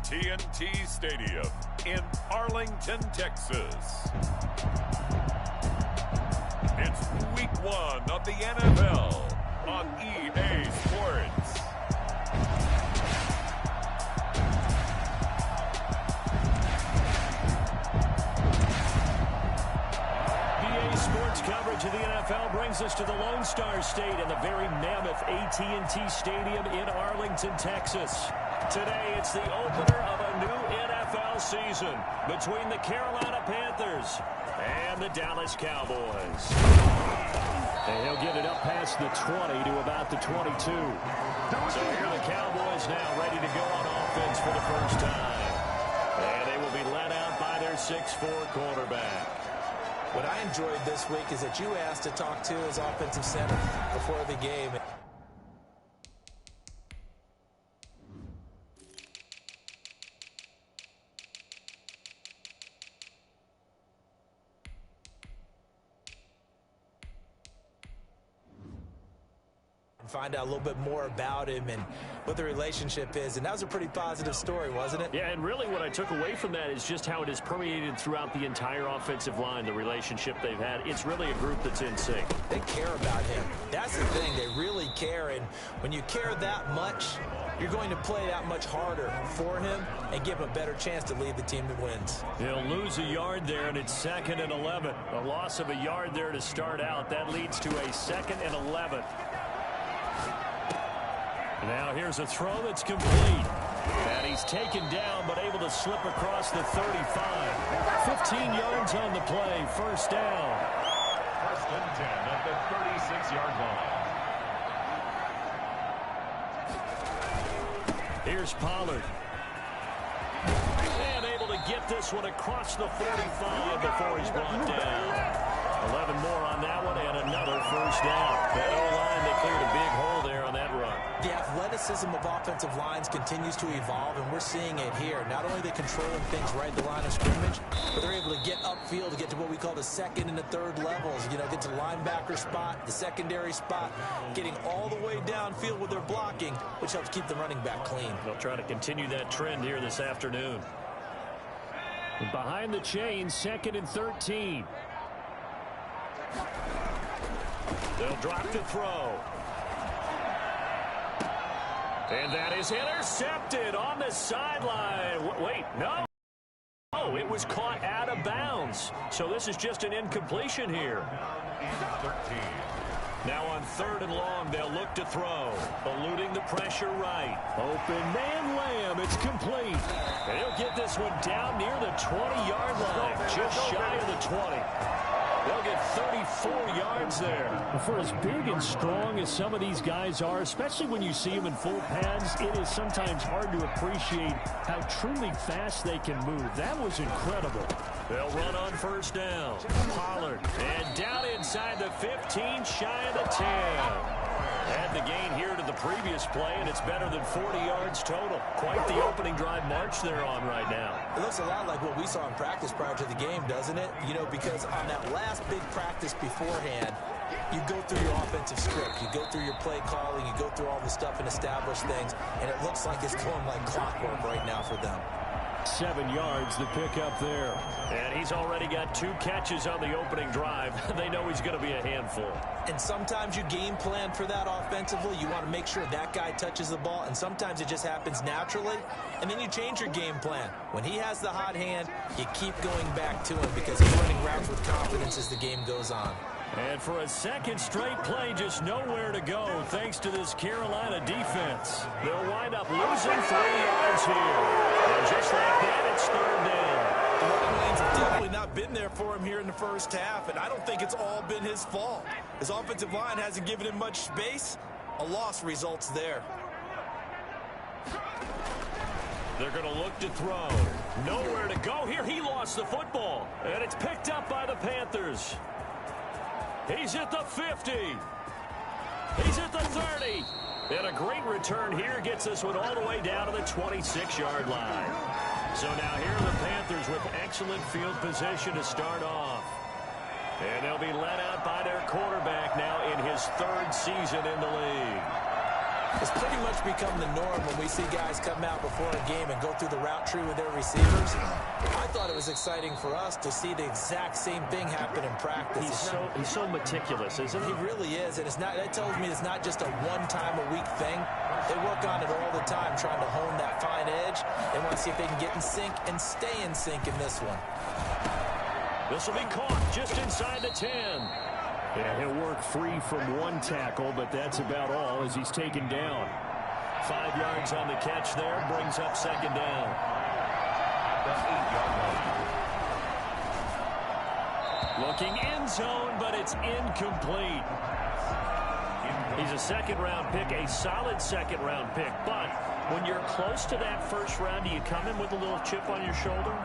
TNT Stadium in Arlington, Texas. It's week 1 of the NFL on EA Sports. EA Sports coverage of the NFL brings us to the Lone Star State and the very mammoth AT&T Stadium in Arlington, Texas. Today, it's the opener of a new NFL season between the Carolina Panthers and the Dallas Cowboys. And he'll get it up past the 20 to about the 22. So here are the Cowboys now ready to go on offense for the first time. And they will be led out by their 6'4" quarterback. What I enjoyed this week is that you asked to talk to his offensive center before the game. Find out a little bit more about him and what the relationship is, and that was a pretty positive story, wasn't it? Yeah, and really what I took away from that is just how it has permeated throughout the entire offensive line, the relationship they've had. It's really a group that's in sync. They care about him. That's the thing. They really care, and when you care that much, you're going to play that much harder for him and give him a better chance to lead the team that wins. He'll lose a yard there, and it's 2nd and 11. A loss of a yard there to start out. That leads to a 2nd and 11. Now here's a throw that's complete. And he's taken down but able to slip across the 35. 15 yards on the play. First down. 1st and 10 at the 36-yard line. Here's Pollard. And able to get this one across the 45 before he's brought down. 11 more on that one and another first down. That O-line, they cleared a big hole there on that run. The athleticism of offensive lines continues to evolve, and we're seeing it here. Not only are they controlling things right at the line of scrimmage, but they're able to get upfield to get to what we call the 2nd and the 3rd levels. You know, get to the linebacker spot, the secondary spot, getting all the way downfield with their blocking, which helps keep the running back clean. They'll try to continue that trend here this afternoon. Behind the chain, 2nd and 13. They'll drop the throw. And that is intercepted on the sideline. Wait, no. Oh, it was caught out of bounds. So this is just an incompletion here. 13. Now on 3rd and long, they'll look to throw. Eluding the pressure right. Open man Lamb. It's complete. And he'll get this one down near the 20-yard line. Just shy of the 20. They'll get 34 yards there. For as big and strong as some of these guys are, especially when you see them in full pads, it is sometimes hard to appreciate how truly fast they can move. That was incredible. They'll run on 1st down. Pollard. And down inside the 15, shy of the 10. Add the gain here to the previous play, and it's better than 40 yards total. Quite the opening drive march they're on right now. It looks a lot like what we saw in practice prior to the game, doesn't it? You know, because on that last big practice beforehand, you go through your offensive script, you go through your play calling, you go through all the stuff and establish things, and it looks like it's going like clockwork right now for them. 7 yards the pick up there. And he's already got 2 catches on the opening drive. They know he's going to be a handful. And sometimes you game plan for that offensively. You want to make sure that guy touches the ball, and sometimes it just happens naturally, and then you change your game plan. When he has the hot hand, you keep going back to him because he's running routes with confidence as the game goes on. And for a 2nd straight play, just nowhere to go thanks to this Carolina defense. They'll wind up losing 3 yards here. And just like that, it's 3rd down. The running lanes have definitely not been there for him here in the first half, and I don't think it's all been his fault. His offensive line hasn't given him much space. A loss results there. They're going to look to throw. Nowhere to go here. He lost the football. And it's picked up by the Panthers. He's at the 50. He's at the 30. And a great return here gets this one all the way down to the 26-yard line. So now here are the Panthers with excellent field position to start off. And they'll be led out by their quarterback now in his 3rd season in the league. It's pretty much become the norm when we see guys come out before a game and go through the route tree with their receivers. I thought it was exciting for us to see the exact same thing happen in practice. He's so meticulous, isn't he? He really is, and that tells me it's not just a one-time-a-week thing. They work on it all the time, trying to hone that fine edge. They want to see if they can get in sync and stay in sync in this one. This will be caught just inside the 10. Yeah, he'll work free from one tackle, but that's about all as he's taken down. 5 yards on the catch there, brings up second down. Looking end zone, but it's incomplete. He's a second-round pick, a solid second-round pick. But when you're close to that first round, do you come in with a little chip on your shoulder?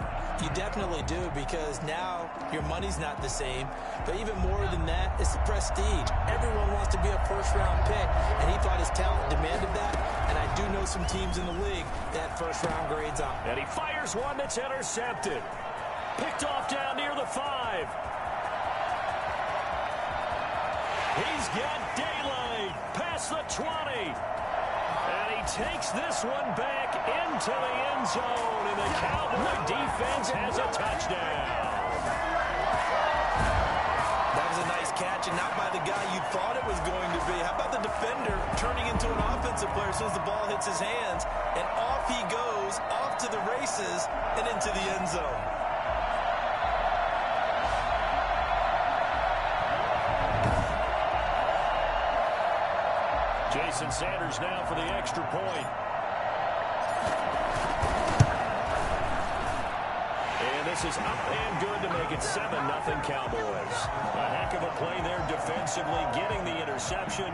You definitely do, because now your money's not the same. But even more than that, it's the prestige. Everyone wants to be a first-round pick, and he thought his talent demanded that. And I do know some teams in the league that first-round grades up. And he fires one that's intercepted. Picked off down near the 5. He's got daylight past the 20. And he takes this one back into the end zone. And the Cowboy defense has a touchdown. That was a nice catch, and not by the guy you thought it was going to be. How about the defender turning into an offensive player as soon as the ball hits his hands? And off he goes, off to the races, and into the end zone. Jason Sanders now for the extra point. And this is up and good to make it 7-0 Cowboys. A heck of a play there defensively, getting the interception,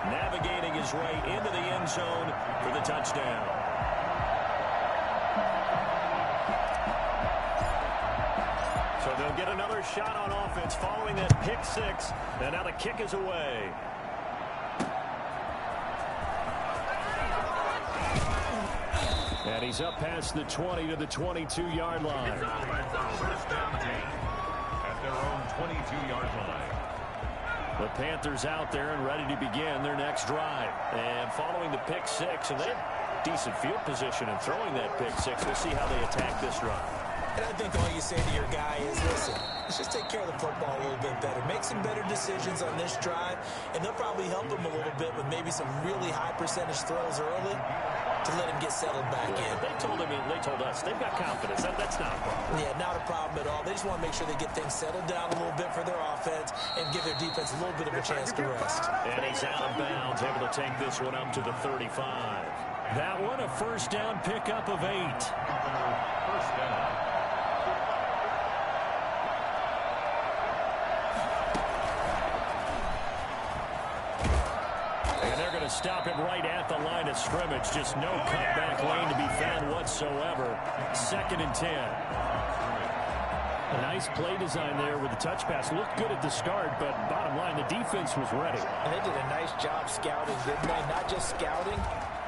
navigating his way into the end zone for the touchdown. So they'll get another shot on offense following that pick six, and now the kick is away. And he's up past the 20 to the 22-yard line. First down team at their own 22-yard line. The Panthers out there and ready to begin their next drive. And following the pick six, and they have decent field position in throwing that pick six. We'll see how they attack this drive. And I think all you say to your guy is, listen, let's just take care of the football a little bit better. Make some better decisions on this drive, and they'll probably help him a little bit with maybe some really high percentage throws early to let him get settled back in. They told us they've got confidence. That's not a problem. Yeah, not a problem at all. They just want to make sure they get things settled down a little bit for their offense and give their defense a little bit of a chance to rest. And he's out of bounds, able to take this one up to the 35. That one, a first down pickup of 8. First down. Stop him right at the line of scrimmage. Just no cutback lane to be found whatsoever. 2nd and 10. A nice play design there with the touch pass. Looked good at the start, but bottom line, the defense was ready. And they did a nice job scouting, didn't they? Not just scouting,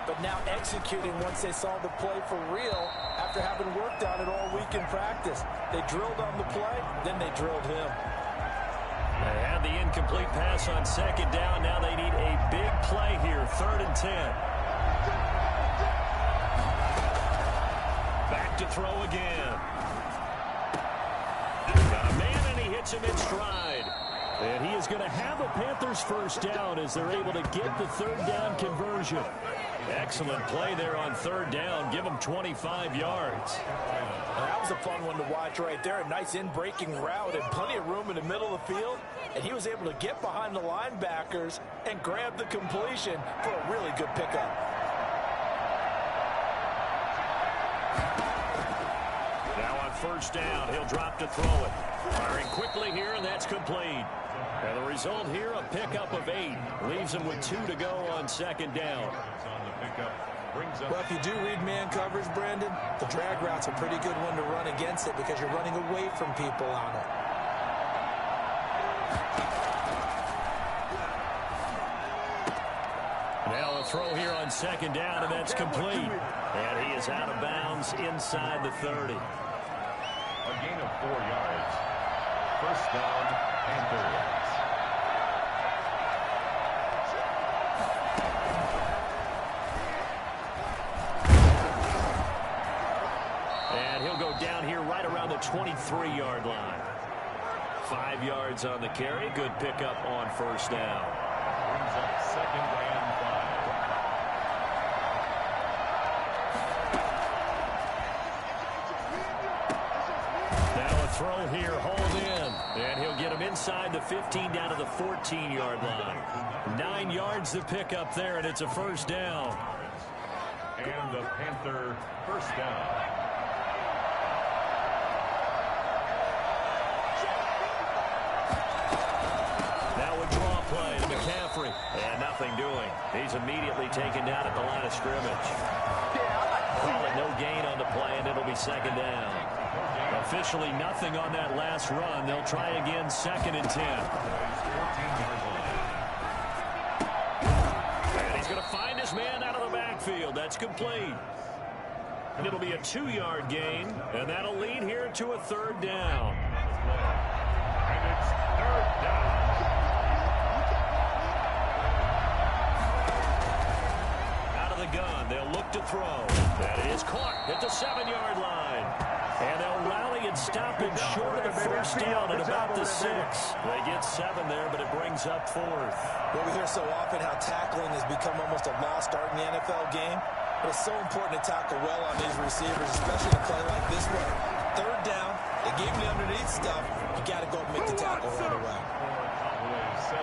but now executing once they saw the play for real after having worked on it all week in practice. They drilled on the play, then they drilled him. They had the incomplete pass on 2nd down. Now they need a big play here. 3rd and 10. Back to throw again. Got a man, and he hits him in stride. And he is going to have a Panthers first down as they're able to get the 3rd down conversion. Excellent play there on 3rd down. Give him 25 yards. That was a fun one to watch right there. A nice in-breaking route and plenty of room in the middle of the field. And he was able to get behind the linebackers and grab the completion for a really good pickup. Now on 1st down, he'll drop to throw it. Firing quickly here, and that's complete. And the result here, a pickup of 8. Leaves him with 2 to go on 2nd down. Well, if you do read man coverage, Brandon, the drag route's a pretty good one to run against it because you're running away from people on it. Now a throw here on 2nd down, and that's complete. And he is out of bounds inside the 30. A gain of 4 yards. First down, Panthers. 23-yard line. 5 yards on the carry. Good pickup on first down. Brings up second and 5. Now a throw here, hold in. And he'll get him inside the 15 down to the 14-yard line. 9 yards to pick up there, and it's a first down. And the Panther first down. Now a draw play to McCaffrey. And nothing doing. He's immediately taken down at the line of scrimmage. Call it no gain on the play, and it'll be second down. Officially nothing on that last run. They'll try again, 2nd and 10. And he's going to find his man out of the backfield. That's complete. And it'll be a 2-yard gain, and that'll lead here to a 3rd down. And it's 3rd down. Out of the gun, they'll look to throw. That is caught at the 7-yard line. And they'll rally and stop him short of the first down at about the 6. They get 7 there, but it brings up 4th. Well, we hear so often how tackling has become almost a lost art in the NFL game. But it's so important to tackle well on these receivers, especially in a play like this one. 3rd down, they gave me underneath stuff. You got to go and make the tackle right away. 7.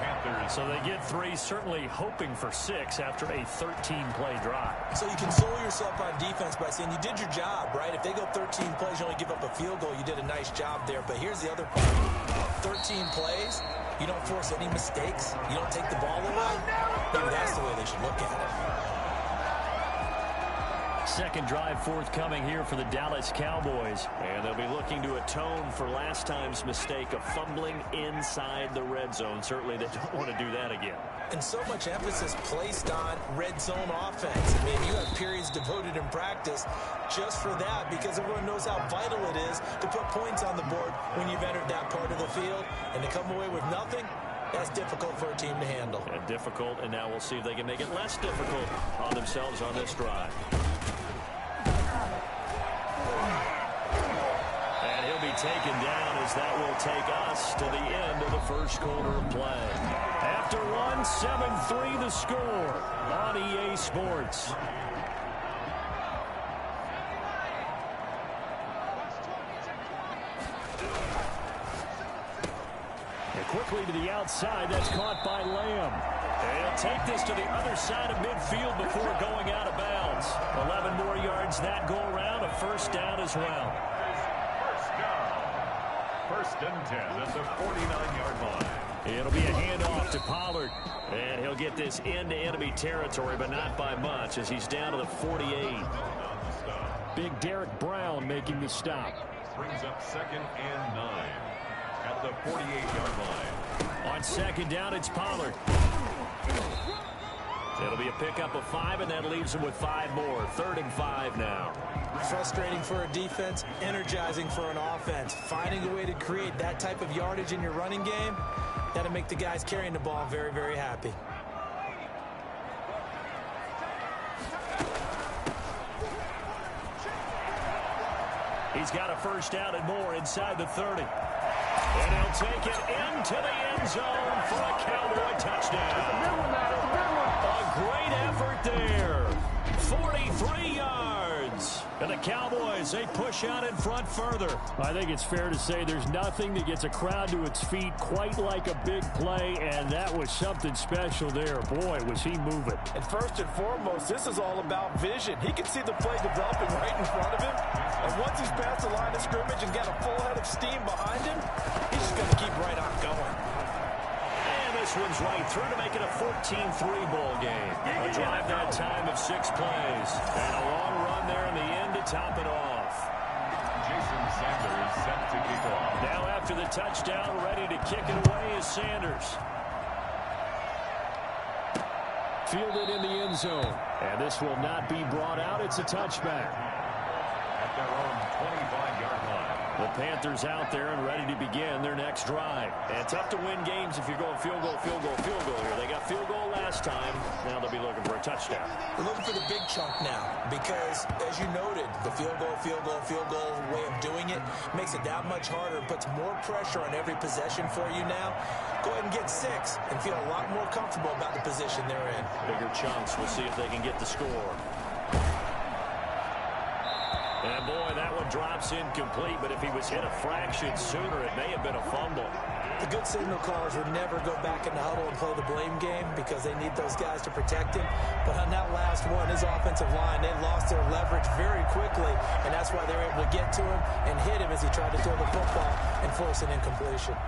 Panthers. So they get 3, certainly hoping for 6 after a 13-play drive. So you console yourself on defense by saying you did your job, right? If they go 13 plays, you only give up a field goal, you did a nice job there. But here's the other part. 13 plays, you don't force any mistakes, you don't take the ball away. Maybe that's the way they should look at it. Second drive forthcoming here for the Dallas Cowboys. And they'll be looking to atone for last time's mistake of fumbling inside the red zone. Certainly they don't want to do that again. And so much emphasis placed on red zone offense. I mean, you have periods devoted in practice just for that because everyone knows how vital it is to put points on the board when you've entered that part of the field. And to come away with nothing, that's difficult for a team to handle. And difficult, and now we'll see if they can make it less difficult on themselves on this drive. And he'll be taken down as that will take us to the end of the first quarter of play. After one, 7-3 the score on EA Sports. And quickly to the outside, that's caught by Lamb. And he'll take this to the other side of midfield before going out of bounds. 11 more yards that go around, a first down as well. First and 10 at the 49-yard line. It'll be a handoff to Pollard. And he'll get this into enemy territory, but not by much as he's down to the 48. Big Derek Brown making the stop. Brings up 2nd and 9 at the 48-yard line. On second down, it's Pollard. It'll be a pickup of 5, and that leaves him with 5 more. 3rd and 5 now. Frustrating for a defense, energizing for an offense. Finding a way to create that type of yardage in your running game, that'll make the guys carrying the ball very, very happy. He's got a first down and more inside the 30. And he'll take it into the end zone for a Cowboy touchdown. A great effort there. 43 yards. And the Cowboys, they push out in front further. I think it's fair to say there's nothing that gets a crowd to its feet quite like a big play, and that was something special there. Boy, was he moving. And first and foremost, this is all about vision. He can see the play developing right in front of him. And once he's past the line of scrimmage and got a full head of steam behind him, he's just going to keep right on going. And this one's right through to make it a 14-3 ball game. A drive that time of 6 plays. And a long run there in the end to top it off. Jason Sanders set to kick off. Now after the touchdown, ready to kick it away is Sanders. Fielded in the end zone. And this will not be brought out. It's a touchback. At at their own 25-yard line. The Panthers out there and ready to begin their next drive. And tough to win games if you're going field goal, field goal, field goal here. They got field goal last time. Now they'll be looking for a touchdown. They're looking for the big chunk now because, as you noted, the field goal way of doing it makes it that much harder and puts more pressure on every possession for you now. Go ahead and get 6 and feel a lot more comfortable about the position they're in. Bigger chunks. We'll see if they can get the score. And boy, that one drops incomplete, but if he was hit a fraction sooner, it may have been a fumble. The good signal callers would never go back in the huddle and play the blame game because they need those guys to protect him. But on that last one, his offensive line, they lost their leverage very quickly, and that's why they were able to get to him and hit him as he tried to throw the football and force an incompletion.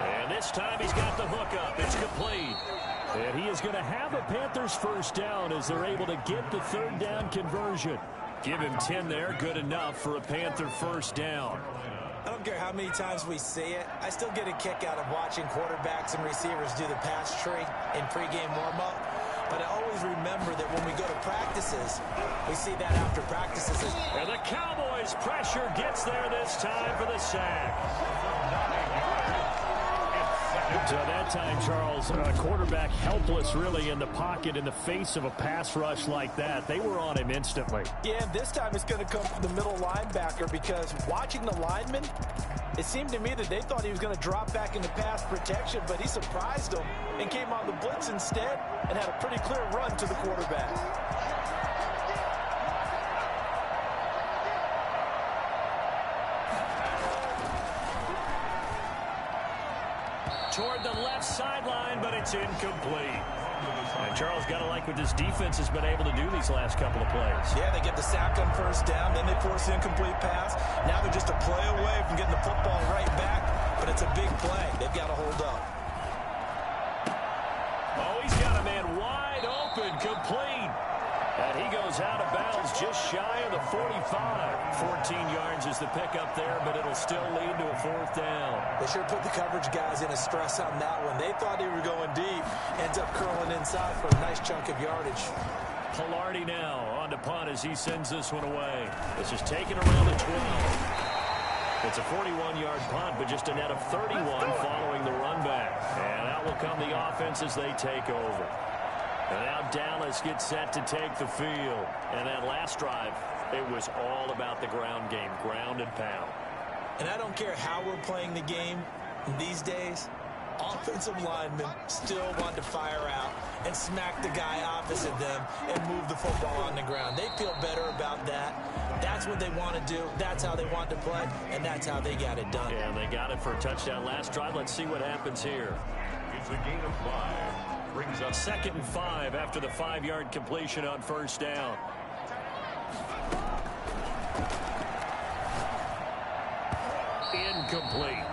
And this time he's got the hook up. It's complete. And he is going to have a Panthers first down as they're able to get the third down conversion. Give him 10 there, good enough for a Panther first down. I don't care how many times we see it. I still get a kick out of watching quarterbacks and receivers do the pass tree in pregame warm-up. But I always remember that when we go to practices, we see that after practices. And the Cowboys' pressure gets there this time for the sack. So that time, Charles, quarterback helpless really in the pocket in the face of a pass rush like that. They were on him instantly. Yeah, this time it's going to come from the middle linebacker because watching the lineman, it seemed to me that they thought he was going to drop back into pass protection, but he surprised them and came on the blitz instead and had a pretty clear run to the quarterback. Toward the left sideline, but it's incomplete. And Charles, got to like what this defense has been able to do these last couple of plays. Yeah, they get the sack on first down, then they force an incomplete pass. Now they're just a play away from getting the football right back, but it's a big play. They've got to hold up. Oh, he's got a man wide open, complete. And he goes out of bounds just shy of the 45. 14 yards is the pickup there, but it'll still lead to a fourth down. They sure put the coverage guys in a stress on that one. They thought they were going deep. Ends up curling inside for a nice chunk of yardage. Pilardi now on to punt as he sends this one away. This is taken around the 12. It's a 41-yard punt, but just a net of 31 following the run back. And out will come the offense as they take over. And now Dallas gets set to take the field. And that last drive, it was all about the ground game, ground and pound. And I don't care how we're playing the game these days, offensive linemen still want to fire out and smack the guy opposite them and move the football on the ground. They feel better about that. That's what they want to do. That's how they want to play, and that's how they got it done. Yeah, and they got it for a touchdown last drive. Let's see what happens here. It's a gain of 5. Brings up 2nd and 5 after the 5-yard completion on first down. Incomplete.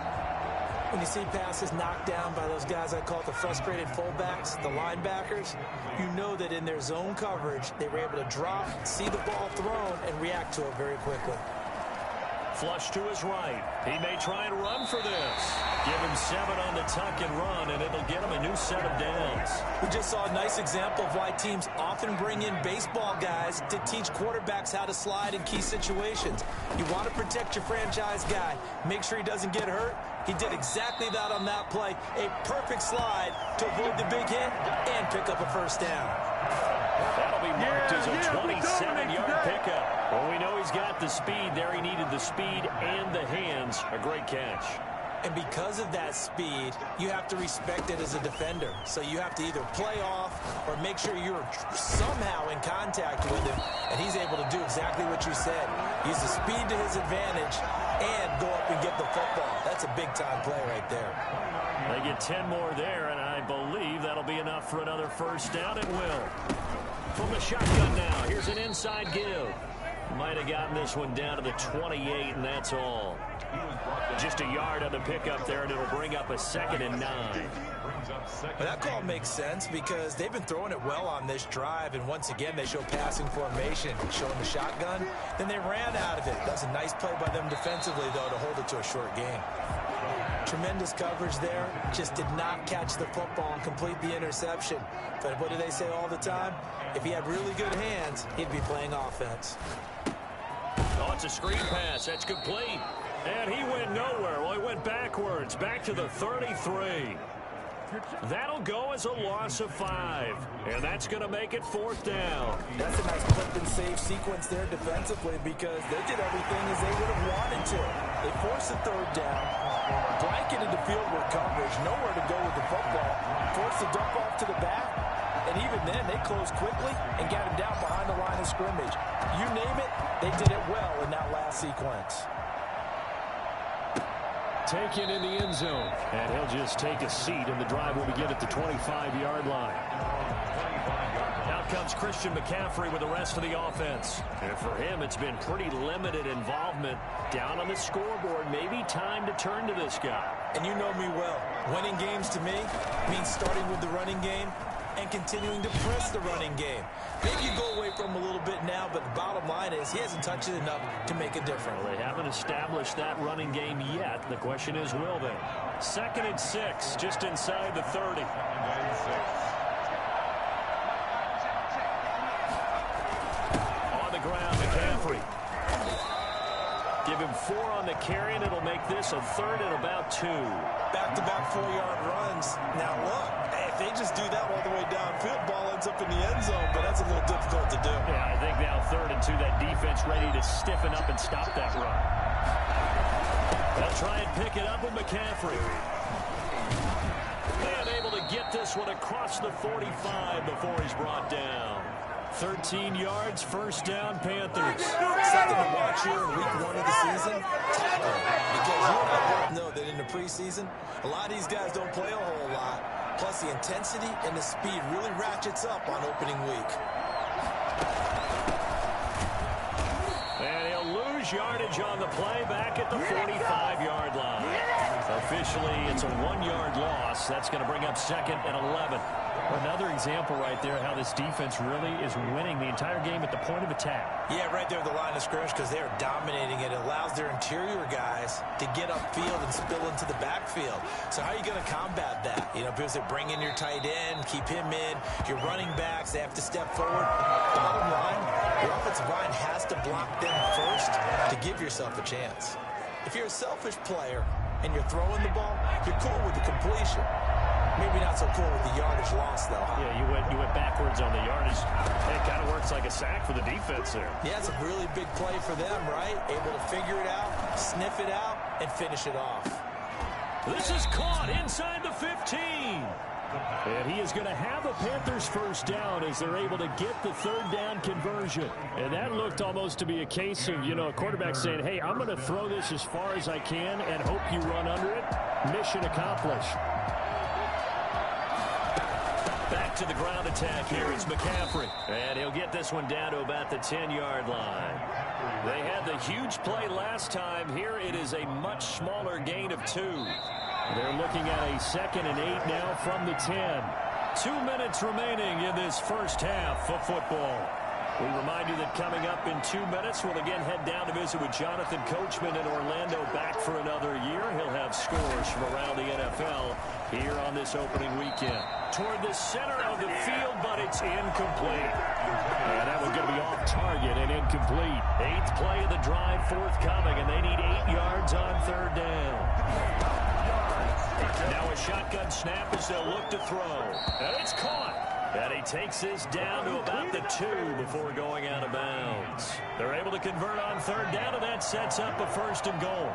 When you see passes knocked down by those guys I call the frustrated fullbacks, the linebackers, you know that in their zone coverage, they were able to drop, see the ball thrown, and react to it very quickly. Flush to his right. He may try and run for this. Give him 7 on the tuck and run, and it'll get him a new set of downs. We just saw a nice example of why teams often bring in baseball guys to teach quarterbacks how to slide in key situations. You want to protect your franchise guy. Make sure he doesn't get hurt. He did exactly that on that play. A perfect slide to avoid the big hit and pick up a first down. That'll be marked as a 27-yard pickup. Well, we know he's got the speed there. He needed the speed and the hands. A great catch. And because of that speed, you have to respect it as a defender. So you have to either play off or make sure you're somehow in contact with him. And he's able to do exactly what you said. Use the speed to his advantage and go up and get the football. That's a big-time play right there. They get 10 more there, and I believe that'll be enough for another first down. It will. From the shotgun now, here's an inside give. Might have gotten this one down to the 28, and that's all. Just a yard on the pickup there, and it'll bring up a 2nd and 9. Well, that call makes sense because they've been throwing it well on this drive, and once again, they show passing formation, showing the shotgun. Then they ran out of it. That's a nice play by them defensively, though, to hold it to a short game. Tremendous coverage there. Just did not catch the football and complete the interception. But what do they say all the time? If he had really good hands, he'd be playing offense. Oh, it's a screen pass. That's complete. And he went nowhere. Well, he went backwards, back to the 33. That'll go as a loss of 5. And that's going to make it 4th down. That's a nice clip and save sequence there defensively because they did everything as they would have wanted to. They forced the 3rd down, blanketed the field with coverage, nowhere to go with the football, forced the dump off to the back, and even then they closed quickly and got him down behind the line of scrimmage. You name it, they did it well in that last sequence. Taken in the end zone. And he'll just take a seat, and the drive will begin at the 25-yard line. Out comes Christian McCaffrey with the rest of the offense. And for him, it's been pretty limited involvement. Down on the scoreboard, maybe time to turn to this guy. And you know me well. Winning games to me means starting with the running game and continuing to press the running game. Maybe you go away from him a little bit now, but the bottom line is he hasn't touched it enough to make a difference. Well, they haven't established that running game yet. The question is, will they? 2nd and 6, just inside the 30. On the ground, McCaffrey. Give him 4 on the carry, and it'll make this a 3rd and about 2. Back-to-back 4-yard runs. Now look, if they just do that all the way downfield, ball ends up in the end zone, but that's a little difficult to do. Yeah, I think now 3rd and 2, that defense ready to stiffen up and stop that run. They'll try and pick it up with McCaffrey. And able to get this one across the 45 before he's brought down. 13 yards, 1st down, Panthers. Something to watch here in week 1 of the season, tackle. Because you and I both know that in the preseason, a lot of these guys don't play a whole lot. Plus, the intensity and the speed really ratchets up on opening week. And he'll lose yardage on the play back at the 45-yard line. Officially, it's a 1-yard loss. That's going to bring up 2nd and 11. Another example right there how this defense really is winning the entire game at the point of attack. Yeah, right there at the line of scrimmage because they're dominating it. It allows their interior guys to get upfield and spill into the backfield. So how are you going to combat that? You know, because they bring in your tight end, keep him in. Your running backs, they have to step forward. Bottom line, your offensive line has to block them first to give yourself a chance. If you're a selfish player and you're throwing the ball, you're cool with the completion. Maybe not so cool with the yardage loss, though, huh? Yeah, you went backwards on the yardage. It kind of works like a sack for the defense there. Yeah, it's a really big play for them, right? Able to figure it out, sniff it out, and finish it off. This is caught inside the 15. And he is going to have a Panthers 1st down as they're able to get the 3rd down conversion. And that looked almost to be a case of, you know, a quarterback saying, hey, I'm going to throw this as far as I can and hope you run under it. Mission accomplished. Back to the ground attack here. It's McCaffrey. And he'll get this one down to about the 10-yard line. They had the huge play last time. Here it is a much smaller gain of 2. They're looking at a 2nd and 8 now from the 10. 2 minutes remaining in this first half of football. We remind you that coming up in 2 minutes, we'll again head down to visit with Jonathan Coachman in Orlando, back for another year. He'll have scores from around the NFL here on this opening weekend. Toward the center of the field, but it's incomplete. And that was going to be off target and incomplete. 8th play of the drive forthcoming, and they need 8 yards on 3rd down. Now a shotgun snap as they'll look to throw. And it's caught. And he takes this down to about the 2 before going out of bounds. They're able to convert on 3rd down, and that sets up a 1st and goal.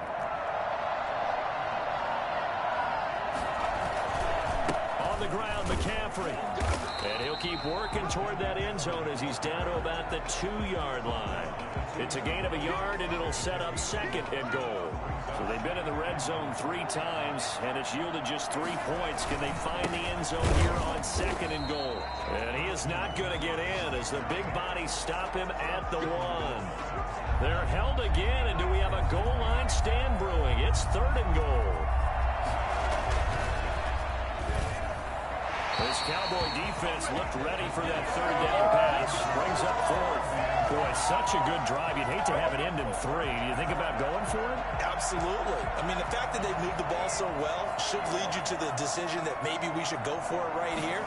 On the ground, McCaffrey. And he'll keep working toward that end zone as he's down to about the 2-yard line. It's a gain of a yard, and it'll set up 2nd and goal. So they've been in the red zone 3 times, and it's yielded just 3 points. Can they find the end zone here on 2nd and goal? And he is not going to get in as the big bodies stop him at the 1. They're held again, and do we have a goal line stand brewing? It's 3rd and goal. This Cowboy defense looked ready for that third down pass. Brings up fourth. Boy, such a good drive. You'd hate to have it end in 3. Do you think about going for it? Absolutely. I mean, the fact that they've moved the ball so well should lead you to the decision that maybe we should go for it right here.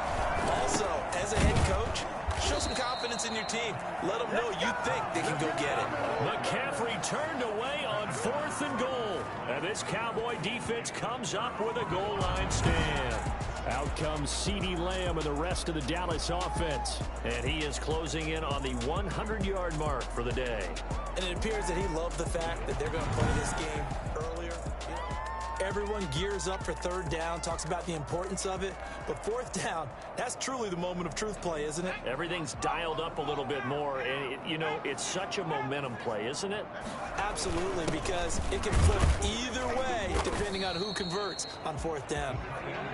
Also, as a head coach, show some confidence in your team. Let them know you think they can go get it. McCaffrey turned away on 4th and goal. And this Cowboy defense comes up with a goal line stand. Out comes CeeDee Lamb and the rest of the Dallas offense. And he is closing in on the 100-yard mark for the day. And it appears that he loved the fact that they're going to play this game earlier. Everyone gears up for third down, talks about the importance of it. But fourth down, that's truly the moment of truth play, isn't it? Everything's dialed up a little bit more. And, it's such a momentum play, isn't it? Absolutely, because it can flip either way depending on who converts on fourth down.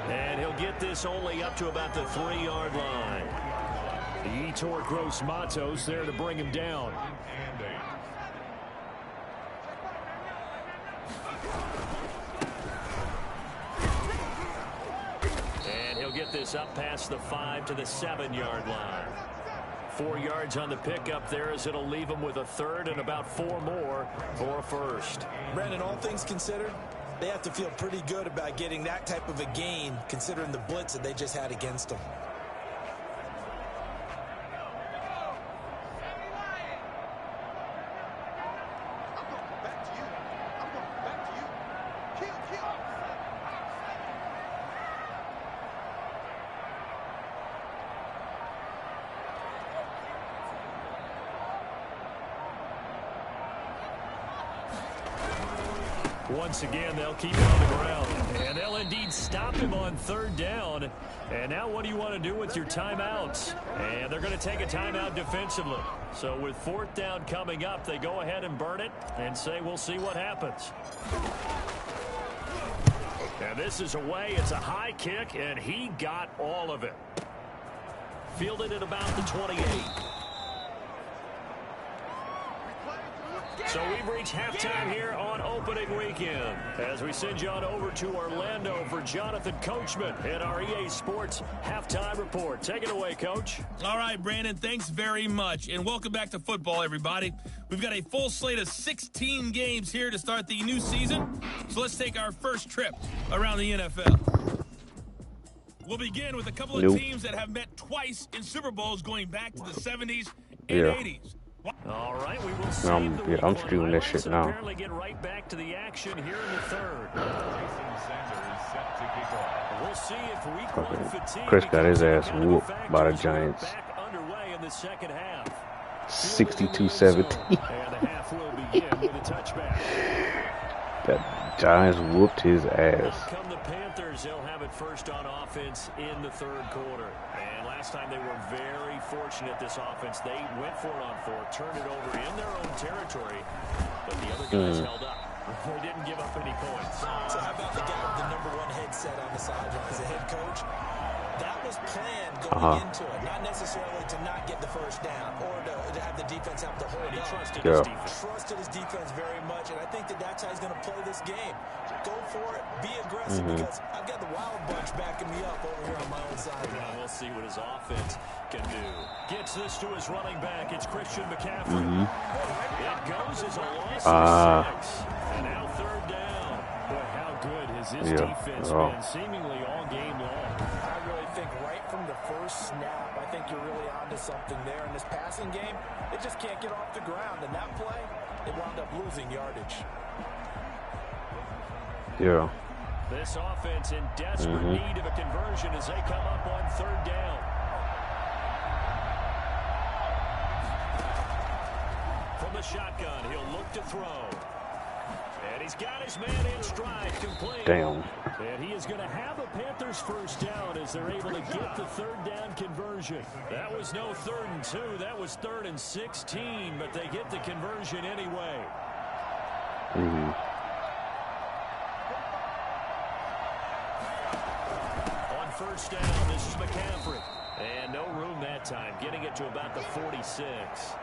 And he'll get this only up to about the 3-yard line. The Etor Gross Matos there to bring him down. And he'll get this up past the 5 to the 7-yard line. 4 yards on the pickup there as it'll leave him with a third and about 4 more for a first. Brandon, all things considered, they have to feel pretty good about getting that type of a gain considering the blitz that they just had against them. Once again, they'll keep it on the ground. And they'll indeed stop him on third down. And now what do you want to do with your timeouts? And they're going to take a timeout defensively. So with fourth down coming up, they go ahead and burn it and say, we'll see what happens. And this is away. It's a high kick, and he got all of it. Fielded at about the 28. So we've reached halftime here on opening weekend as we send you on over to Orlando for Jonathan Coachman at our EA Sports Halftime Report. Take it away, Coach. All right, Brandon, thanks very much. And welcome back to football, everybody. We've got a full slate of 16 games here to start the new season. So let's take our first trip around the NFL. We'll begin with a couple of teams that have met twice in Super Bowls going back to the 70s and 80s. All right, we will save the I'm doing this shit now. Apparently get right back to the action here in the third. We'll see if week one fatigue. Chris got his ass whooped by the Giants. Back underway in the second half. 62-17. And the half will begin with a touchback. That Giants whooped his ass. Out come the Panthers. They'll have it first on offense in the third quarter. And last time they were very fortunate, this offense. They went for it on fourth, turned it over in their own territory, but the other guys held up. They didn't give up any points. So how about the guy with the #1 headset on the sideline as a head coach? That was planned going into it, not necessarily to not get the first down or to have the defense have to hold He up. trusted his defense. Trusted his defense very much, and I think that that's how he's going to play this game. Go for it, be aggressive, because I've got the wild bunch backing me up over here on my own side. Well, we'll see what his offense can do. Gets this to his running back. It's Christian McCaffrey. It goes as a loss of 6. And now third down. Boy, how good has his defense been seemingly all game long. I really think right from the first snap, I think you're really onto something there. In this passing game, it just can't get off the ground. And that play, they wound up losing yardage. Yeah. This offense in desperate need of a conversion as they come up on third down. From the shotgun, he'll look to throw. And he's got his man in stride, complete. Damn. And he is going to have a Panthers first down as they're able to get the third down conversion. That was no 3rd and 2. That was 3rd and 16, but they get the conversion anyway. On first down, this is McCaffrey. And no room that time, getting it to about the 46.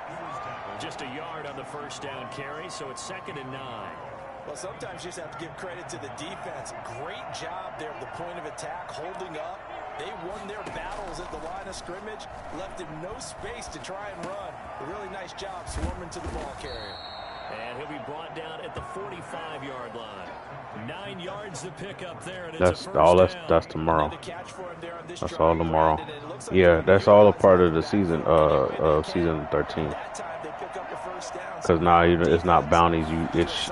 Just a yard on the first down carry, so it's 2nd and 9. Well, sometimes you just have to give credit to the defense. Great job there at the point of attack, holding up, They won their battles at the line of scrimmage, left him no space to try and run. A really nice job swarming to the ball carrier. And he'll be brought down at the 45-yard line. 9 yards to pick up there, and That's all. That's tomorrow. That's all tomorrow. Yeah, that's all a part of the season. Season 13. Because now it's not bounties.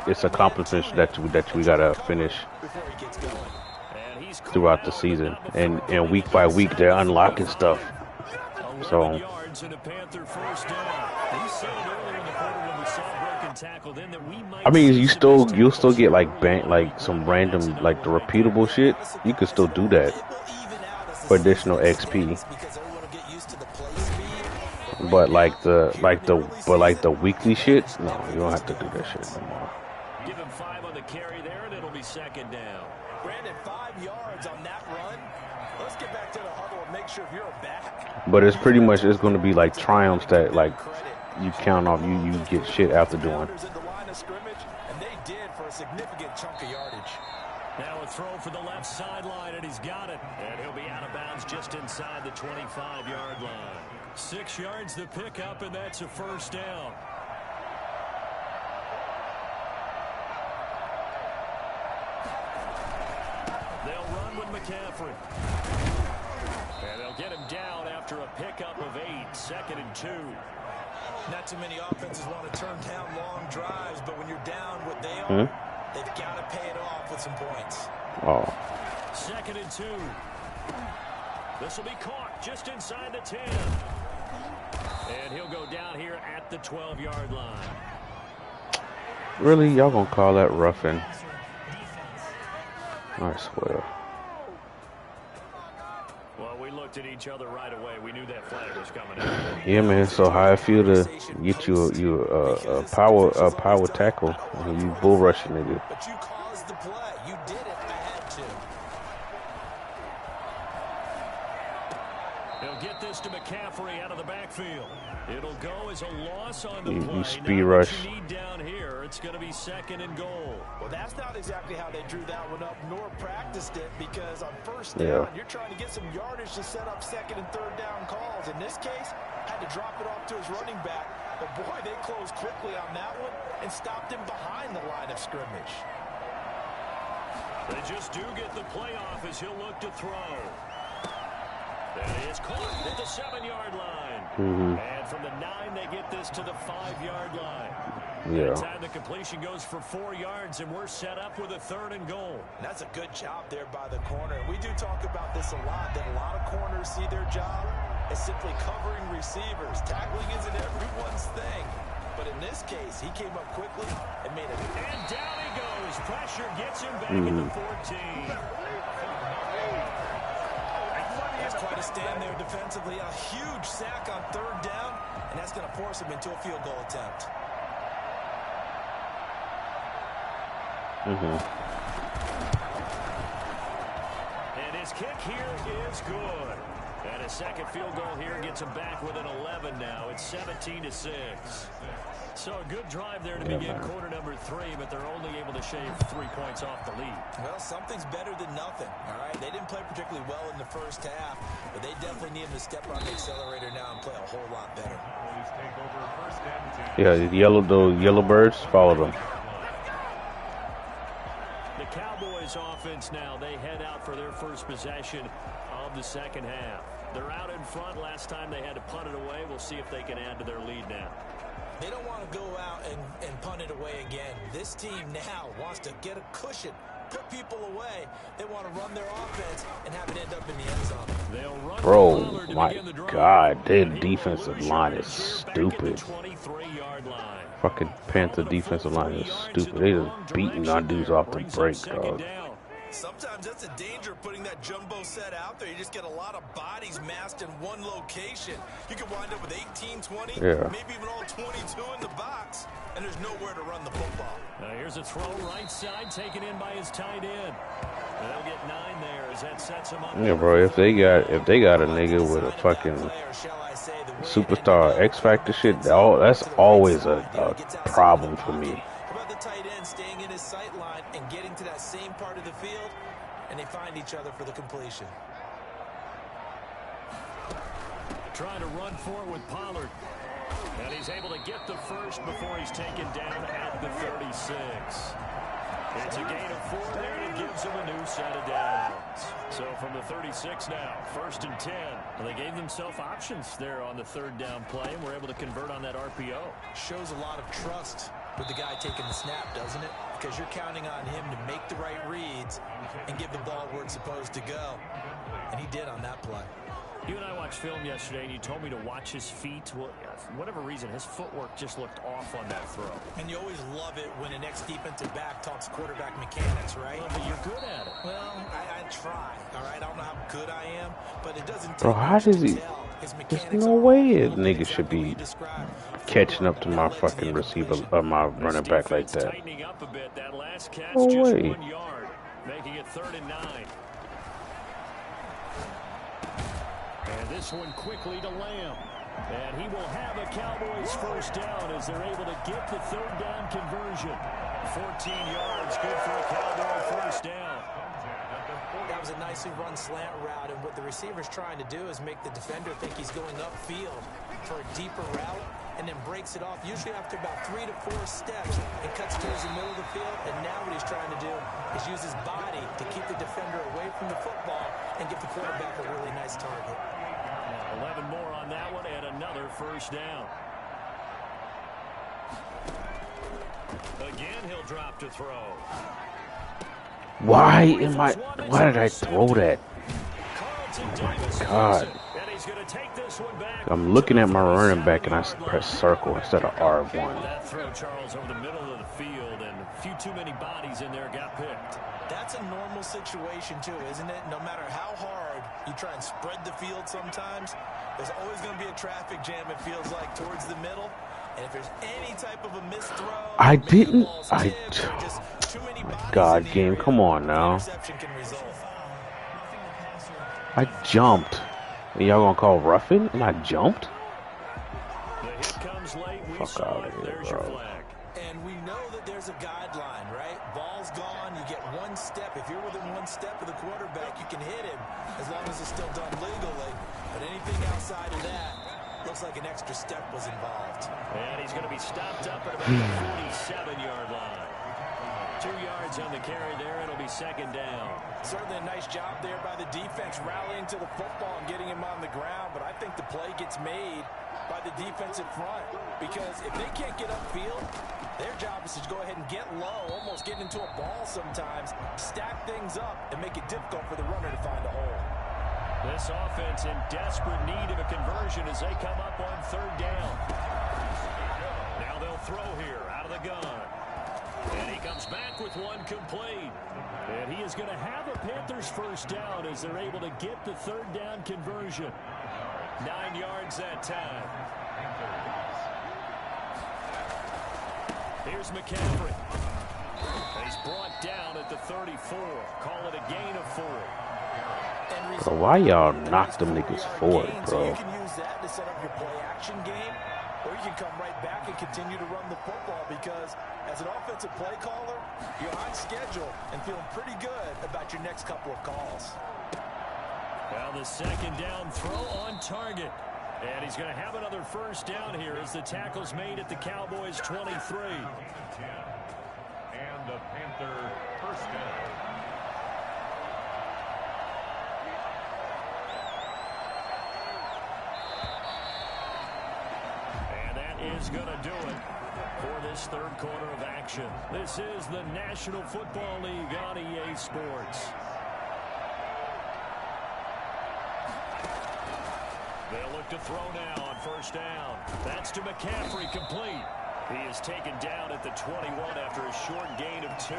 It's accomplishments that we gotta finish throughout the season, and week by week they're unlocking stuff. So. I mean, you'll still get like some random like the repeatable shit. You can still do that for additional XP. But like the weekly shit, no, you don't have to do that shit no more. Give him 5 on the carry there, and it'll be second down. Brandon, 5 yards on that run. Let's get back to the huddle and make sure you're back. But it's pretty much going to be like triumphs that like you count off. You get shit after doing. And they did for a significant chunk of yardage. Now a throw for the left sideline, and he's got it. And he'll be out of bounds just inside the 25-yard line. 6 yards to pick up, and that's a first down. They'll run with McCaffrey. And they'll get him down after a pickup of 8, 2nd and 2. Not too many offenses want to turn down long drives, but when you're down what they are, they've got to pay it off with some points. Oh. 2nd and 2. This will be caught just inside the 10. And he'll go down here at the 12-yard line. Really? Y'all gonna call that roughing? I swear. Well, we looked at each other right away. We knew that flag was coming out. Yeah, man. So how I feel to get you a power tackle when you bull rush a nigga. But you caused the play. You did it. I had to. They'll get this to McCaffrey out of the backfield. It'll go as a loss on the play. You speed rush. What you need down here, it's going to be 2nd and goal. Well, that's not exactly how they drew that one up, nor practiced it, because on first down, you're trying to get some yardage to set up 2nd and 3rd down calls. In this case, had to drop it off to his running back. But, boy, they closed quickly on that one and stopped him behind the line of scrimmage. They just do get the playoff as he'll look to throw. That is caught at the 7-yard line. And from the 9, they get this to the 5-yard line. Yeah. That time the completion goes for 4 yards, and we're set up with a 3rd and goal. And that's a good job there by the corner. We do talk about this a lot, that a lot of corners see their job as simply covering receivers. Tackling isn't everyone's thing. But in this case, he came up quickly and made it. And down he goes. Pressure gets him back at the 14. That's quite a stand there defensively. A huge sack on 3rd down, and that's going to force him into a field goal attempt. And his kick here is good. And a second field goal here gets him back within 11 now. It's 17-6. So a good drive there to begin quarter number 3, but they're only able to shave 3 points off the lead. Well, something's better than nothing, all right? They didn't play particularly well in the first half, but they definitely need him to step on the accelerator now and play a whole lot better. Yeah, the yellow birds follow them. The Cowboys offense now, they head out for their first possession of the second half. They're out in front. Last time they had to punt it away. We'll see if they can add to their lead now. They don't want to go out and punt it away again. This team now wants to get a cushion, put people away. They want to run their offense and have it end up in the end zone. Bro, my God, their defensive line is stupid. Fucking Panther defensive line is stupid. They just beating our dudes off the break, dog. Sometimes that's a danger putting that jumbo set out there. You just get a lot of bodies massed in one location. You could wind up with 18, 20, maybe even all 22 in the box, and there's nowhere to run the football. Here's a throw right side taken in by his tight end. They'll get 9 there as that sets him up. Yeah, bro, if they got a nigga with a fucking superstar X Factor shit, that's always a problem for me. Tight end staying in his sight line and getting to that same part of the field, and they find each other for the completion. trying to run for it with Pollard. And he's able to get the first before he's taken down at the 36. It's a gain of 4 there, and it gives him a new set of downs. So from the 36 now, 1st and 10. Well, they gave themselves options there on the 3rd down play, and were able to convert on that RPO. Shows a lot of trust with the guy taking the snap, doesn't it? Because you're counting on him to make the right reads and give the ball where it's supposed to go. And he did on that play. You and I watched film yesterday, and you told me to watch his feet. Well, for whatever reason, his footwork just looked off on that throw. And you always love it when an ex-defensive back talks quarterback mechanics, right? Well, but you're good at it. Well, I try, all right? I don't know how good I am, but it doesn't take Bro, how much does to he... tell. His There's mechanics no are way a all nigga exactly should what you be described. catching up to my Footwork led to fucking the receiver, incompletion. my running back like that. Tightening up a bit. That last catch, No just way. 1 yard, making it 3rd and 9. And this one quickly to Lamb. And he will have a Cowboys first down as they're able to get the 3rd down conversion. 14 yards, good for a Cowboy first down. That was a nicely run slant route, and what the receiver's trying to do is make the defender think he's going upfield for a deeper route, and then breaks it off, usually after about 3 to 4 steps, and cuts towards the middle of the field. And now what he's trying to do is use his body to keep the defender away from the football and give the quarterback a really nice target. 11 more on that one, and another first down. Again, he'll drop to throw. Why did I throw that? Oh my God. I'm looking at my running back and I press circle instead of R1. That throw, Charles, over the middle of the field, and a few too many bodies in there got picked. That's a normal situation too, isn't it? No matter how hard you try and spread the field sometimes, there's always going to be a traffic jam, it feels like, towards the middle. And if there's any type of a missed throw, God, game, come on now. I jumped. Y'all gonna call roughing? And I jumped? Fuck out of here, bro. And we know that there's a guideline, right? Ball's gone, you get 1 step. If you're within 1 step of the quarterback, you can hit him as long as it's still done legally. But anything outside of that, looks like an extra step was involved. And he's going to be stopped up at about the 47-yard line. 2 yards on the carry there. It'll be 2nd down. Certainly a nice job there by the defense rallying to the football and getting him on the ground. But I think the play gets made by the defensive front, because if they can't get upfield, their job is to go ahead and get low, almost get into a ball sometimes, stack things up, and make it difficult for the runner to find a hole. This offense in desperate need of a conversion as they come up on 3rd down. Now they'll throw here out of the gun. And he comes back with one complete. And he is going to have a Panthers first down as they're able to get the 3rd down conversion. 9 yards that time. Here's McCaffrey. He's brought down at the 34. Call it a gain of 4. Bro, why y'all knock them niggas forward, bro? You can use that to set up your play action game, or you can come right back and continue to run the football, because as an offensive play caller, you're on schedule and feeling pretty good about your next couple of calls. Well, the 2nd down throw on target. And he's going to have another first down here as the tackle's made at the Cowboys 23. And the Panther first down. And that is going to do it for this 3rd quarter of action. This is the National Football League on EA Sports. They'll look to throw now on first down. That's to McCaffrey, complete. He is taken down at the 21 after a short gain of 2.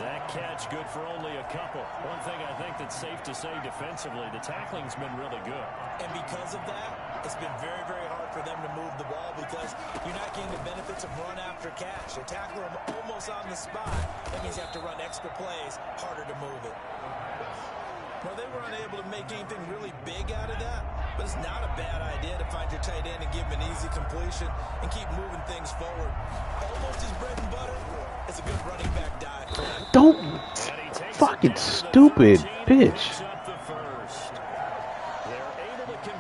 That catch good for only a couple. One thing I think that's safe to say defensively, the tackling's been really good. And because of that, it's been very, very hard for them to move the ball, because you're not getting the benefits of run after catch. They tackle them almost on the spot. That means you have to run extra plays, harder to move it. Well, they were unable to make anything really big out of that, but it's not a bad idea to find your tight end and give him an easy completion and keep moving things forward. Almost his bread and butter. It's a good running back dive. Don't fucking stupid bitch.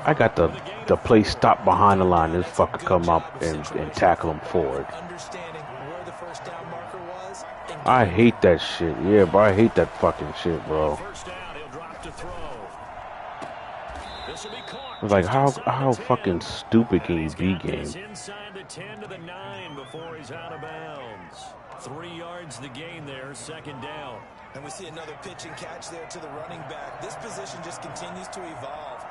I got the the play stop behind the line, this fucker come up and tackle him forward. Understanding where the first down marker was. I hate that shit. Yeah, bro, I hate that fucking shit, bro. First down, he'll drop to throw. This will be caught. It's like, how fucking stupid can you be, game? Inside the 10 to the 9 before he's out of bounds. 3 yards the gain there, second down. And we see another pitch and catch there to the running back. This position just continues to evolve.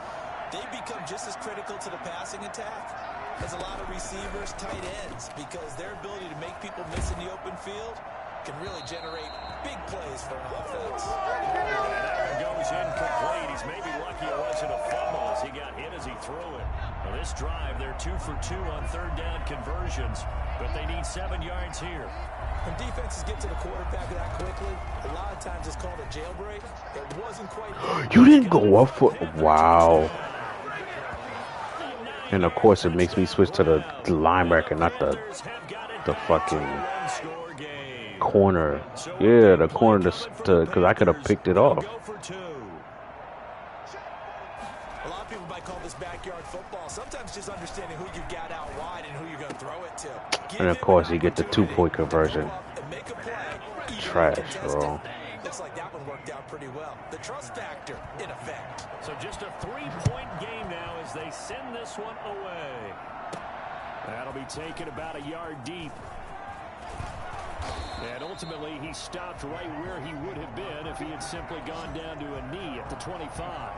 They become just as critical to the passing attack as a lot of receivers, tight ends, because their ability to make people miss in the open field can really generate big plays for an offense. And that one goes incomplete. He's maybe lucky it wasn't a fumble as he got hit as he threw it. Well, this drive, they're 2 for 2 on third down conversions, but they need 7 yards here. When defenses get to the quarterback that quickly, a lot of times it's called a jailbreak. It wasn't quite... You didn't go up for... Wow. And of course it makes me switch to the linebacker, not the fucking corner. Yeah, the corner because I could have picked it off. A lot of people might call this backyard football. Sometimes just understanding who you got out wide and who you're going to throw it to. And of course you get the 2-point conversion. Trash, bro. Looks like that one worked out pretty well. The trust factor in effect. So just a 3-point game now as they send this one away. That'll be taken about a yard deep. And ultimately he stopped right where he would have been if he had simply gone down to a knee at the 25.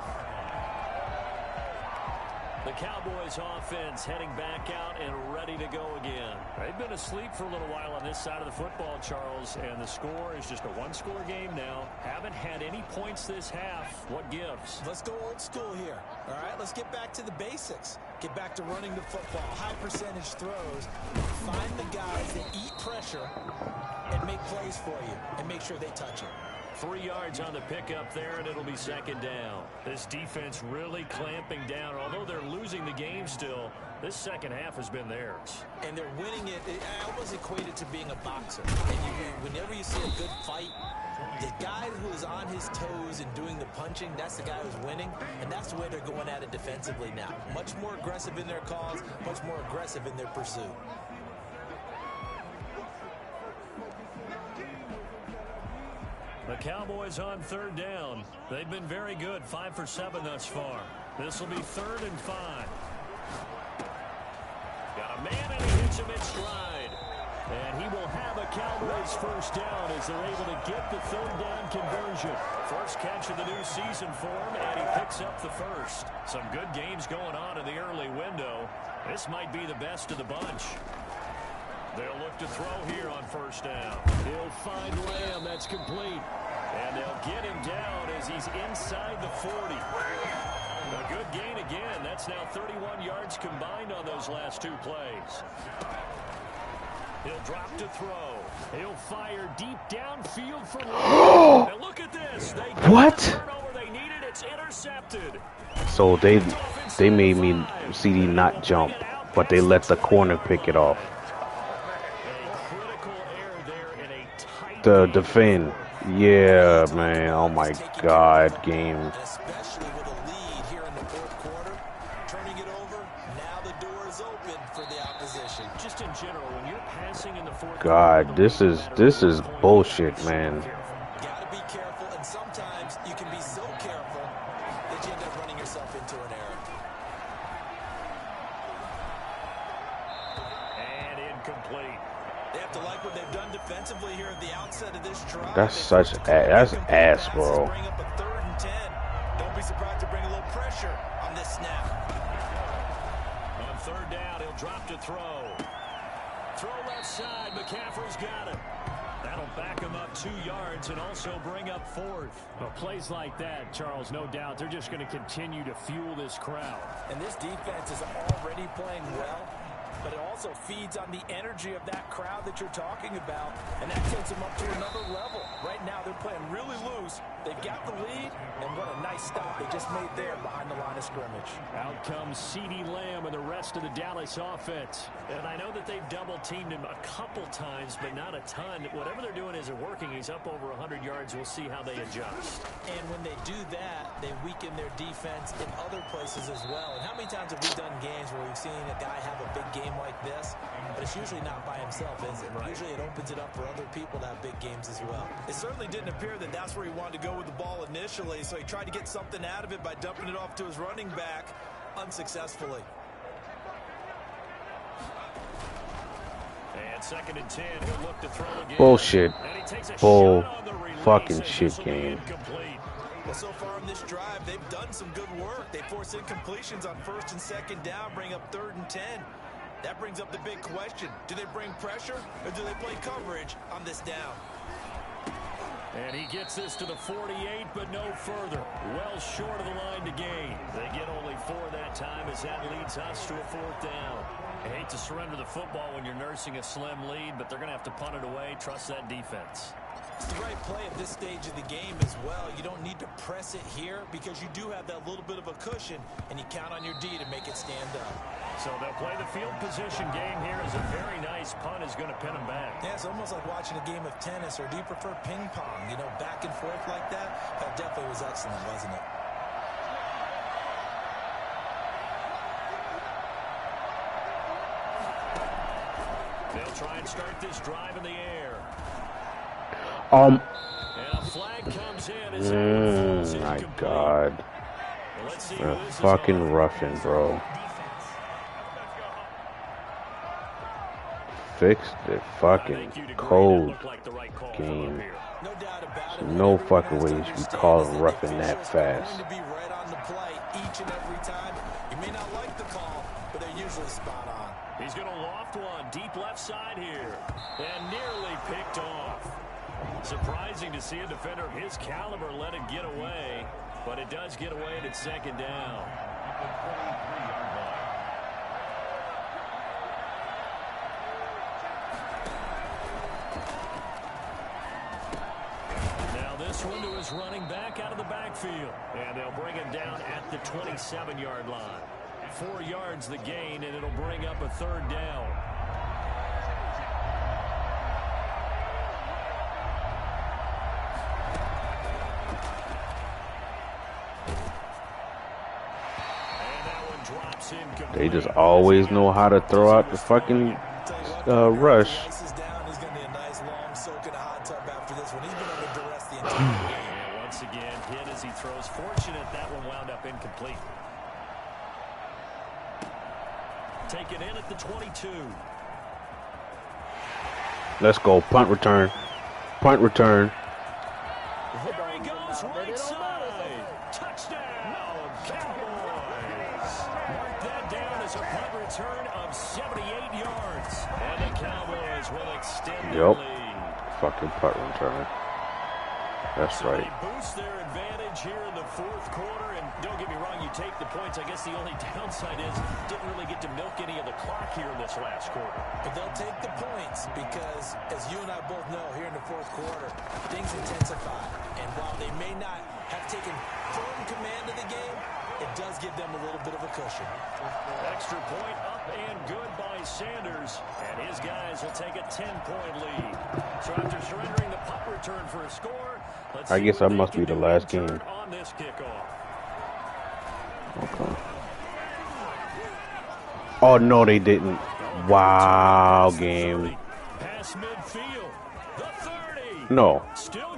The Cowboys offense heading back out and ready to go again. They've been asleep for a little while on this side of the football, Charles, and the score is just a one-score game now. Haven't had any points this half. What gives? Let's go old school here. All right, let's get back to the basics. Get back to running the football, high percentage throws. Find the guys that eat pressure and make plays for you and make sure they touch it. 3 yards on the pickup there, and it'll be second down. This defense really clamping down. Although they're losing the game still, this second half has been theirs. And they're winning it. I almost equate it to being a boxer. And whenever you see a good fight, the guy who's on his toes and doing the punching, that's the guy who's winning. And that's the way they're going at it defensively now. Much more aggressive in their calls, much more aggressive in their pursuit. The Cowboys on third down. They've been very good, 5 for 7 thus far. This will be 3rd and 5. Got a man and he hits him in stride. And he will have a Cowboys first down as they're able to get the third down conversion. First catch of the new season for him, and he picks up the first. Some good games going on in the early window. This might be the best of the bunch. They'll look to throw here on first down. He'll find Lamb. That's complete. And they'll get him down as he's inside the 40. A good gain again. That's now 31 yards combined on those last 2 plays. He'll drop to throw. He'll fire deep downfield for Lamb. Now look at this. What? Turnover they needed. It's intercepted. So they made me CD not jump, but they let the corner pick it off. The defend. Yeah, man. Oh my God, game. Especially with a lead here in the 4th quarter. Turning it over. Now the door is open for the opposition. Just in general, when you're passing in the 4th God, this is bullshit, man. Gotta be careful, and sometimes you can be so careful that you end up running yourself into an error. And incomplete. They have to like what they've done defensively here at the outset of this drive. That's ass, bro. Bring up a 3rd and 10. Don't be surprised to bring a little pressure on this snap. On third down, he'll drop to throw. Throw left side. McCaffrey's got it. That'll back him up 2 yards and also bring up 4th. Well, plays like that, Charles, no doubt, they're just going to continue to fuel this crowd. And this defense is already playing well. but it also feeds on the energy of that crowd that you're talking about, and that takes them up to another level. Right now, they're playing really loose. They've got the lead, and what a nice stop they just made there behind the line of scrimmage. Out comes CeeDee Lamb and the rest of the Dallas offense. And I know that they've double-teamed him a couple times, but not a ton. Whatever they're doing isn't working. He's up over 100 yards. We'll see how they adjust. And when they do that, they weaken their defense in other places as well. And how many times have we done games where we've seen a guy have a big game like this, but it's usually not by himself, is it? Right. Usually it opens it up for other people to have big games as well. It certainly didn't appear that that's where he wanted to go with the ball initially, so he tried to get something out of it by dumping it off to his running back unsuccessfully. And 2nd and 10, he'll look to throw again. Bullshit. Bull fucking shit game. Well, so far in this drive, they've done some good work. They force incompletions on 1st and 2nd down, bring up 3rd and 10. That brings up the big question. Do they bring pressure or do they play coverage on this down? And he gets this to the 48, but no further. Well short of the line to gain. They get only 4 that time as that leads us to a 4th down. I hate to surrender the football when you're nursing a slim lead, but they're going to have to punt it away. Trust that defense. It's the right play at this stage of the game as well. You don't need to press it here because you do have that little bit of a cushion, and you count on your D to make it stand up. So they'll play the field position game here as a very nice punt is going to pin them back. Yeah, it's almost like watching a game of tennis, or do you prefer ping pong? You know, back and forth like that? That definitely was excellent, wasn't it? They'll try and start this drive in the air. And a flag comes in. My God. A fucking roughing, bro. Fix the fucking code game. There's no fucking way you should be calling roughing that fast. To be right on the play each and every time. You may not like the call, but they're usually spot on. He's going to loft one deep left side here, and nearly picked off. Surprising to see a defender of his caliber let it get away, but it does get away at 2nd down. Now this one to his running back out of the backfield, and they'll bring him down at the 27-yard line. 4 yards the gain, and it'll bring up a 3rd down. They just always know how to throw out the fucking rush. Once again, hit as he throws. Fortunate that one wound up incomplete. Taken in at the 22. Let's go. Punt return. Punt return. Here he goes, right side. Touchdown, Cowboys. Mark that down as a punt return of 78 yards. And the Cowboys will extend their lead. Fucking punt return. That's so right. They boost their advantage here in the 4th quarter, and don't get me wrong, you take the points. I guess the only downside is didn't really get to milk any of the clock here in this last quarter. But they'll take the points because, as you and I both know, here in the 4th quarter, things intensify. And while they may not have taken firm command of the game, it does give them a little bit of a cushion. Extra point up and good by Sanders. And his guys will take a 10-point lead. So after surrendering the punt return for a score, I guess that must be the last game. On this kickoff. Okay. Oh, no, they didn't. Wow, game. Pass midfield. The 30. No.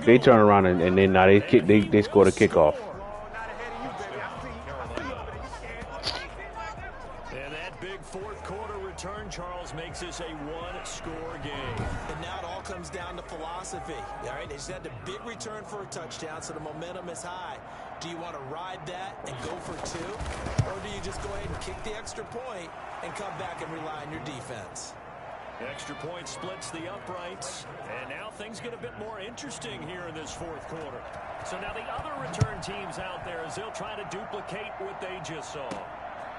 They turn around and then now they scored a kickoff. And that big 4th quarter return, Charles, makes this a 1-score game. And now it all comes down to philosophy. All right, they just had a big return for a touchdown, so the momentum is high. Do you want to ride that and go for 2? Or do you just go ahead and kick the extra point and come back and rely on your defense? Extra point splits the uprights. And now things get a bit more interesting here in this 4th quarter. So now the other return teams out there as they'll try to duplicate what they just saw.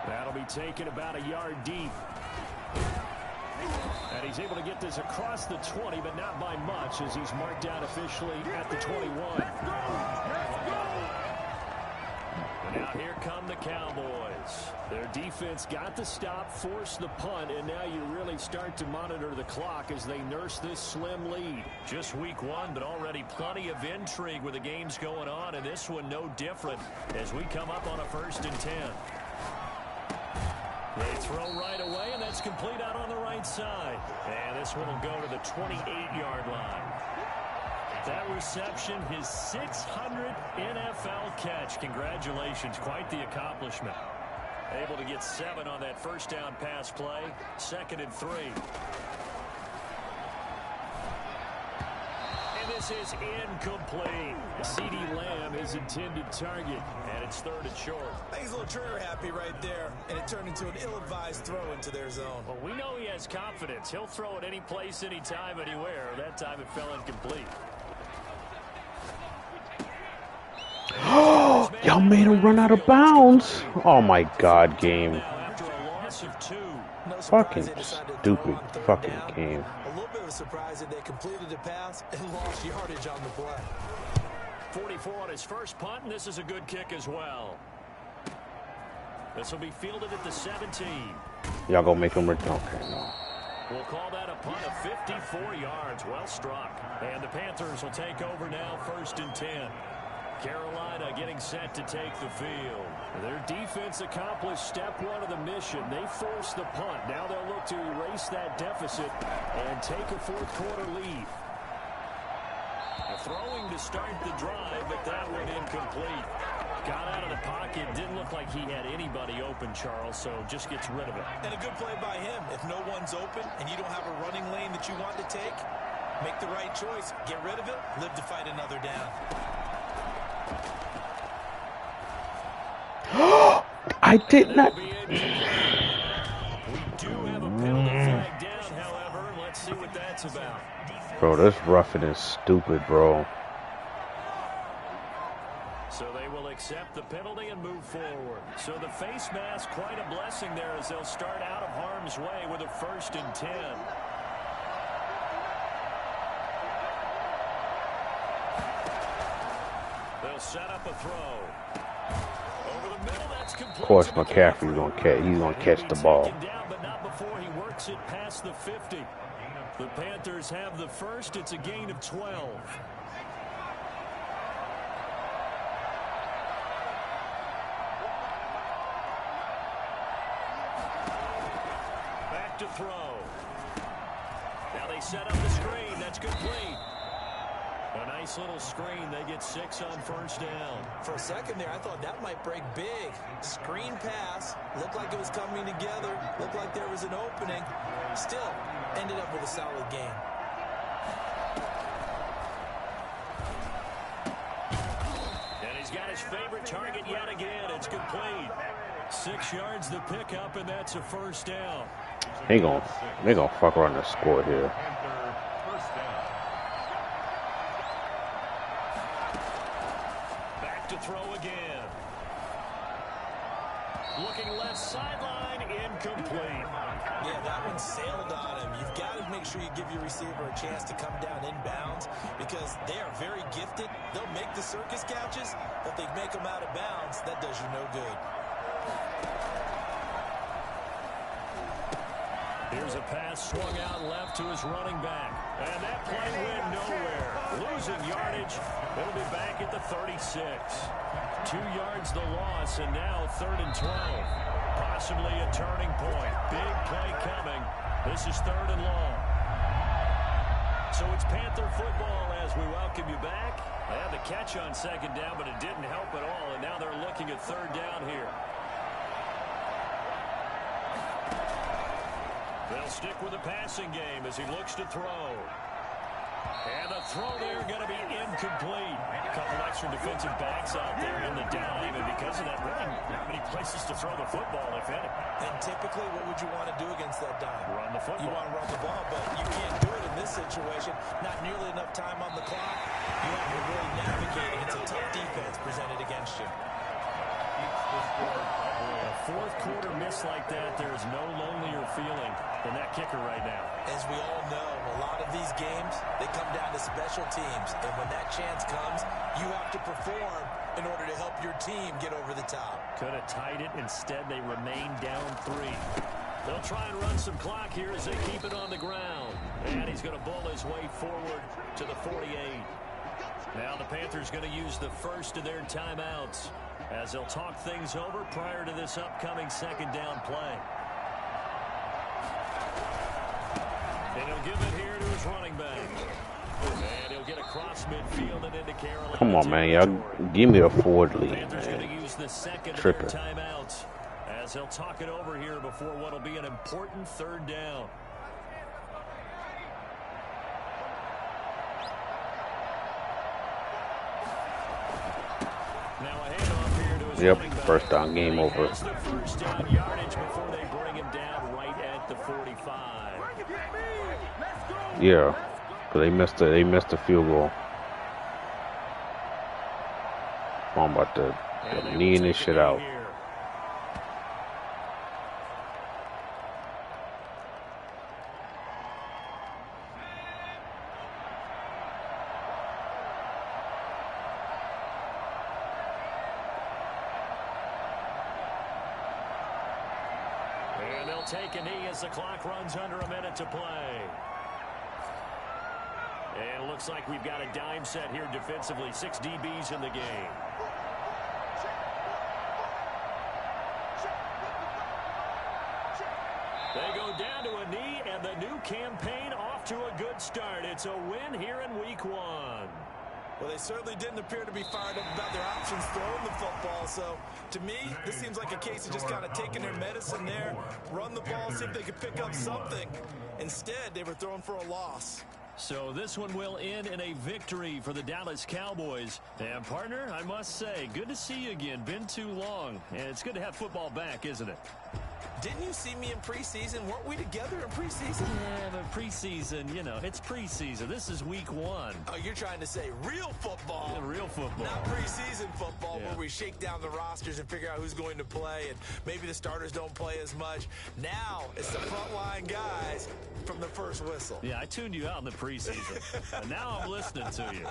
That'll be taken about a yard deep. And he's able to get this across the 20, but not by much, as he's marked down officially at the 21. And now here come the Cowboys. Their defense got the stop, forced the punt, and now you really start to monitor the clock as they nurse this slim lead. Just week one, but already plenty of intrigue with the games going on, and this one no different as we come up on a 1st and 10. They throw right away, and that's complete out on the right side. And this one will go to the 28-yard line. That reception, his 600th NFL catch. Congratulations, quite the accomplishment. Able to get 7 on that 1st down pass play. 2nd and 3. And this is incomplete. CeeDee Lamb is intended target, and it's 3rd and short. I think he's a little trigger happy right there, and it turned into an ill-advised throw into their zone. Well, we know he has confidence. He'll throw it any place, anytime, anywhere. That time it fell incomplete. Y'all made him run out of bounds. Oh my God, game. Fucking stupid fucking game. A little bit of a surprise that they completed the pass and lost yardage on the play. 44 on his first punt, and this is a good kick as well. This will be fielded at the 17. Y'all gonna make him return? Okay, no. We'll call that a punt of 54 yards. Well struck. And the Panthers will take over now, 1st and 10. Carolina getting set to take the field. Their defense accomplished step 1 of the mission. They forced the punt. Now they'll look to erase that deficit and take a 4th quarter lead. Throwing to start the drive, but that one incomplete. Got out of the pocket. Didn't look like he had anybody open, Charles, so just gets rid of it. And a good play by him. If no one's open and you don't have a running lane that you want to take, make the right choice. Get rid of it. Live to fight another down. I did not. We do have a penalty flag down, however. Let's see what that's about. Bro, this roughing is stupid, bro. So they will accept the penalty and move forward. So the face mask, quite a blessing there as they'll start out of harm's way with a 1st and 10. They'll set up a throw. Over the middle, that's complete. Of course, McCaffrey's gonna catch the ball. Down, but not before he works it past the 50. The Panthers have the first. It's a gain of 12. Back to throw. Now they set up the screen. That's complete. A nice little screen. They get 6 on 1st down. For a second there, I thought that might break big. Screen pass. Looked like it was coming together. Looked like there was an opening. Still, ended up with a solid game. And he's got his favorite target yet again. It's complete. 6 yards the pickup, and that's a 1st down. They gonna fuck around and score here. To throw again. Looking left sideline, incomplete. Yeah, that one sailed on him. You've got to make sure you give your receiver a chance to come down inbounds because they are very gifted. They'll make the circus catches, but they make them out of bounds. That does you no good. Here's a pass swung out left to his running back. And that play went nowhere. Losing yardage. It'll be back at the 36. 2 yards the loss, and now 3rd and 12. Possibly a turning point. Big play coming. This is 3rd and long. So it's Panther football as we welcome you back. They had the catch on 2nd down, but it didn't help at all, and now they're looking at 3rd down here. They'll stick with the passing game as he looks to throw. And the throw there going to be incomplete. A couple extra defensive backs out there in the dive, and because of that, really not many places to throw the football, if any. And typically, what would you want to do against that dive? Run the football. You want to run the ball, but you can't do it in this situation. Not nearly enough time on the clock. You have to really navigate against a tough defense presented against you. A 4th quarter miss like that, there is no lonelier feeling And that kicker right now. As we all know, a lot of these games, they come down to special teams. And when that chance comes, you have to perform in order to help your team get over the top. Could have tied it. Instead, they remain down 3. They'll try and run some clock here as they keep it on the ground. And he's going to bull his way forward to the 48. Now the Panthers going to use the first of their timeouts as they'll talk things over prior to this upcoming second down play. And he'll give it here to his running back. And he'll get across midfield and into Carolina. Come on, man. Y'all give me a forward lead, Panthers going to man. use the second Tripping. timeouts as he'll talk it over here before what will be an important third down. Now a handoff here to his running back. First down, game over. Has the first down yardage before they bring him down right at the 45. Yeah, because they missed the field goal. I'm about to kneeing this shit out. And they'll take a knee as the clock runs under a minute to play. And it looks like we've got a dime set here defensively. 6 DBs in the game. They go down to a knee, and the new campaign off to a good start. It's a win here in week 1. Well, they certainly didn't appear to be fired up about their options throwing the football. So, to me, this seems like a case of just kind of taking their medicine there, run the ball, see if they could pick up something. Instead, they were throwing for a loss. So this one will end in a victory for the Dallas Cowboys. And, partner, I must say, good to see you again. Been too long. And it's good to have football back, isn't it? Didn't you see me in preseason? Weren't we together in preseason? Yeah, but preseason, you know, it's preseason. This is week 1. Oh, you're trying to say real football. Yeah, real football. Not preseason football, Yeah. where we shake down the rosters and figure out who's going to play, and maybe the starters don't play as much. Now it's the frontline guys from the first whistle. Yeah, I tuned you out in the preseason. And now I'm listening to you.